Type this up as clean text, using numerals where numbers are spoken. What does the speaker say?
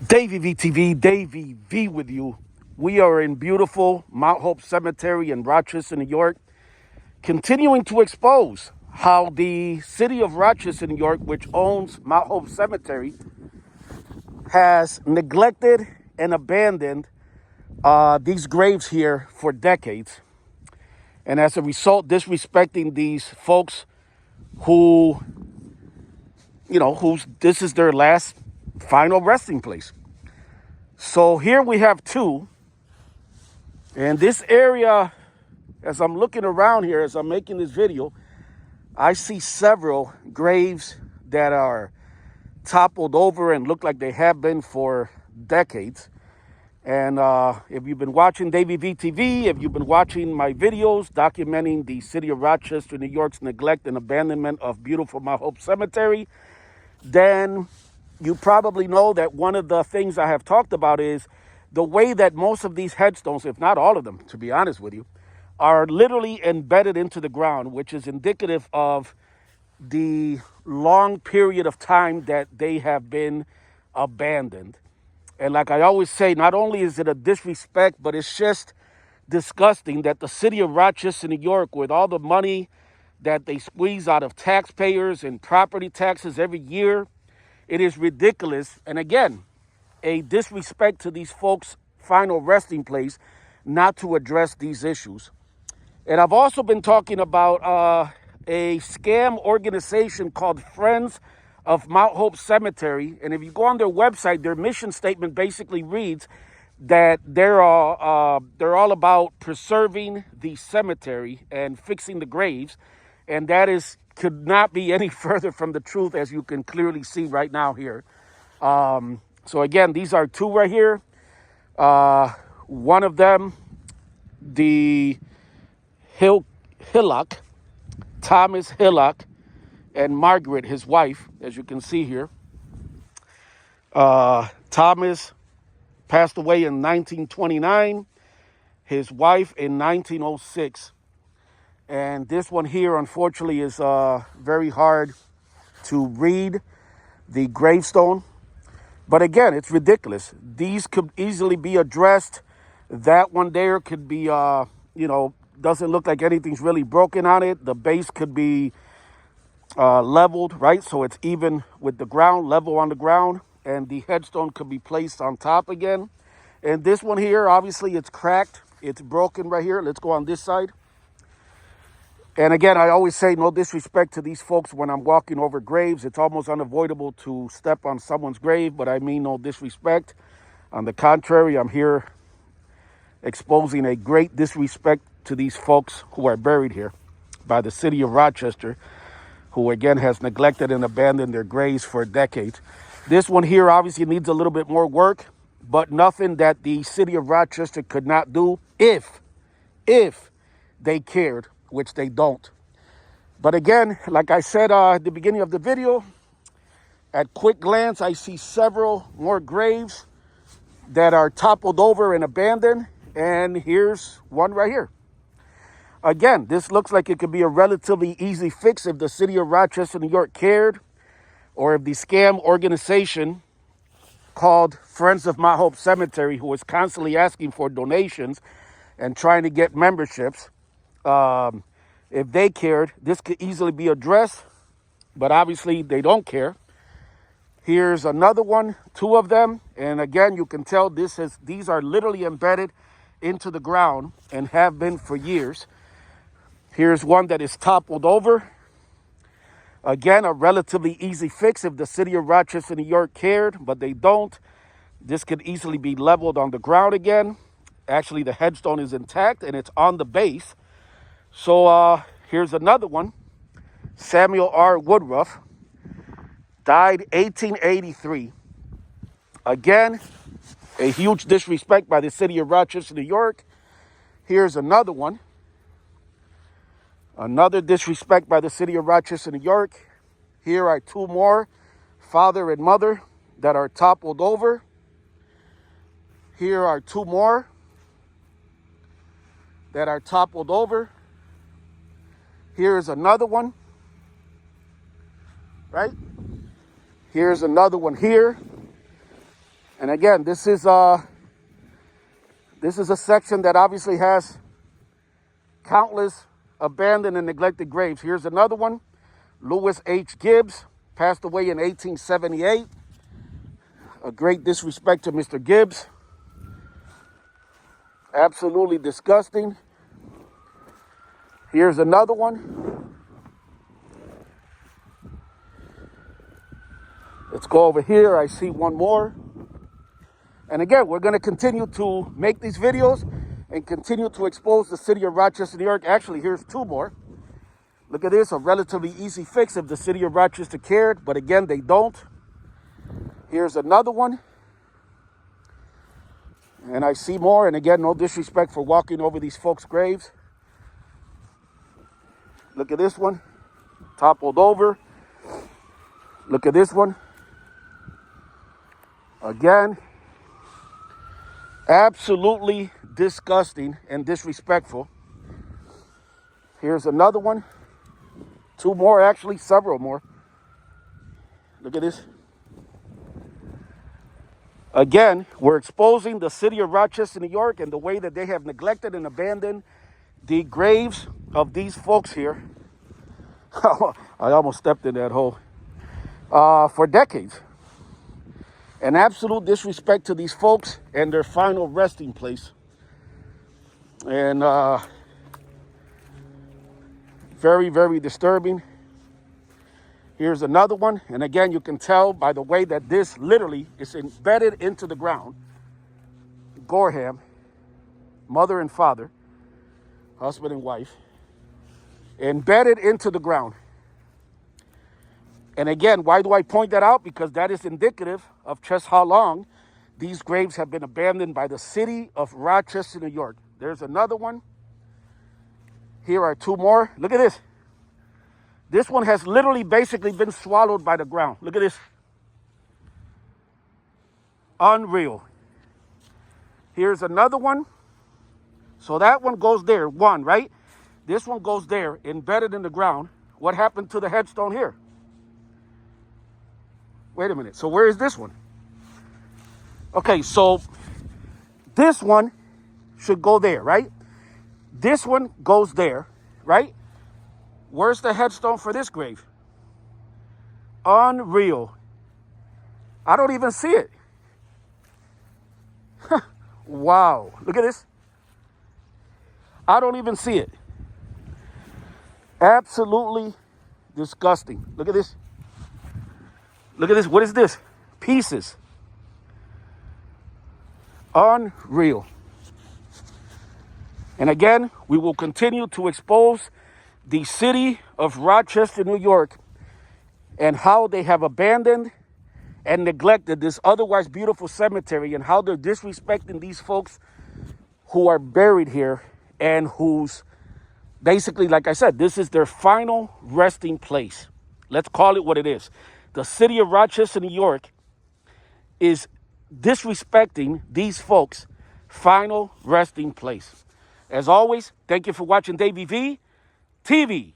Davy VTV, Davy V with you. We are in beautiful Mount Hope Cemetery in Rochester, New York, continuing to expose how the city of Rochester, New York, which owns Mount Hope Cemetery, has neglected and abandoned these graves here for decades. And as a result, disrespecting these folks who, whose this is their last final resting place. So here we have two. And this area, as I'm looking around here, as I'm making this video, I see several graves that are toppled over and look like they have been for decades. And if you've been watching Davy VTV, if you've been watching my videos documenting the city of Rochester, New York's neglect and abandonment of beautiful Mount Hope Cemetery, then you probably know that one of the things I have talked about is the way that most of these headstones, if not all of them, to be honest with you, are literally embedded into the ground, which is indicative of the long period of time that they have been abandoned. And like I always say, not only is it a disrespect, but it's just disgusting that the city of Rochester, New York, with all the money that they squeeze out of taxpayers and property taxes every year, it is ridiculous. And again, a disrespect to these folks' final resting place not to address these issues. And I've also been talking about a scam organization called Friends of Mount Hope Cemetery. And if you go on their website, their mission statement basically reads that they're all about preserving the cemetery and fixing the graves. And that could not be any further from the truth, as you can clearly see right now here. So again, these are two right here. One of them, the Hillock, Thomas Hillock, and Margaret, his wife, as you can see here. Thomas passed away in 1929, his wife in 1906. And this one here, unfortunately, is very hard to read, the gravestone. But again, it's ridiculous. These could easily be addressed. That one there could be, doesn't look like anything's really broken on it. The base could be leveled, right? So it's even with the ground, level on the ground. And the headstone could be placed on top again. And this one here, obviously, it's cracked. It's broken right here. Let's go on this side. And again, I always say no disrespect to these folks when I'm walking over graves. It's almost unavoidable to step on someone's grave, but I mean no disrespect. On the contrary, I'm here exposing a great disrespect to these folks who are buried here by the city of Rochester, who again has neglected and abandoned their graves for decades. This one here obviously needs a little bit more work, but nothing that the city of Rochester could not do if they cared, which they don't. But again, like I said at the beginning of the video, at quick glance, I see several more graves that are toppled over and abandoned. And here's one right here. Again, this looks like it could be a relatively easy fix if the city of Rochester, New York cared, or if the scam organization called Friends of Mount Hope Cemetery, who is constantly asking for donations and trying to get memberships, if they cared, this could easily be addressed, but obviously they don't care. Here's another one, two of them, and again, you can tell these are literally embedded into the ground and have been for years. Here's one that is toppled over. Again, a relatively easy fix if the city of Rochester, New York cared, but they don't. This could easily be leveled on the ground again. Actually, the headstone is intact and it's on the base. So here's another one. Samuel R. Woodruff, died 1883. Again, a huge disrespect by the city of Rochester, New York. Here's another one. Another disrespect by the city of Rochester, New York. Here are two more, father and mother, that are toppled over. Here are two more that are toppled over. Here's another one, right? Here's another one here. And again, this is a section that obviously has countless abandoned and neglected graves. Here's another one. Lewis H. Gibbs passed away in 1878. A great disrespect to Mr. Gibbs. Absolutely disgusting. Here's another one. Let's go over here. I see one more. And again, we're going to continue to make these videos and continue to expose the city of Rochester, New York. Actually, here's two more. Look at this, a relatively easy fix if the city of Rochester cared, but again, they don't. Here's another one. And I see more, and again, no disrespect for walking over these folks' graves. Look at this one, toppled over. Look at this one. Again, absolutely disgusting and disrespectful. Here's another one. Two more, actually, several more. Look at this. Again, we're exposing the city of Rochester, New York, and the way that they have neglected and abandoned the graves of these folks here. I almost stepped in that hole. For decades. An absolute disrespect to these folks and their final resting place. And very, very disturbing. Here's another one. And again, you can tell by the way that this literally is embedded into the ground. Gorham, mother and father, husband and wife, embedded into the ground. And again, why do I point that out? Because that is indicative of just how long these graves have been abandoned by the city of Rochester, New York. There's another one. Here are two more. Look at this. This one has literally basically been swallowed by the ground. Look at this. Unreal. Here's another one. So that one goes there, one, right? This one goes there, embedded in the ground. What happened to the headstone here? Wait a minute. So where is this one? Okay, so this one should go there, right? This one goes there, right? Where's the headstone for this grave? Unreal. I don't even see it. Wow. Look at this. I don't even see it. Absolutely disgusting. Look at this. Look at this. What is this? Pieces. Unreal. And again, we will continue to expose the city of Rochester, New York, and how they have abandoned and neglected this otherwise beautiful cemetery, and how they're disrespecting these folks who are buried here and whose, basically, like I said, this is their final resting place. Let's call it what it is. The city of Rochester, New York is disrespecting these folks' final resting place. As always, thank you for watching Davy V TV.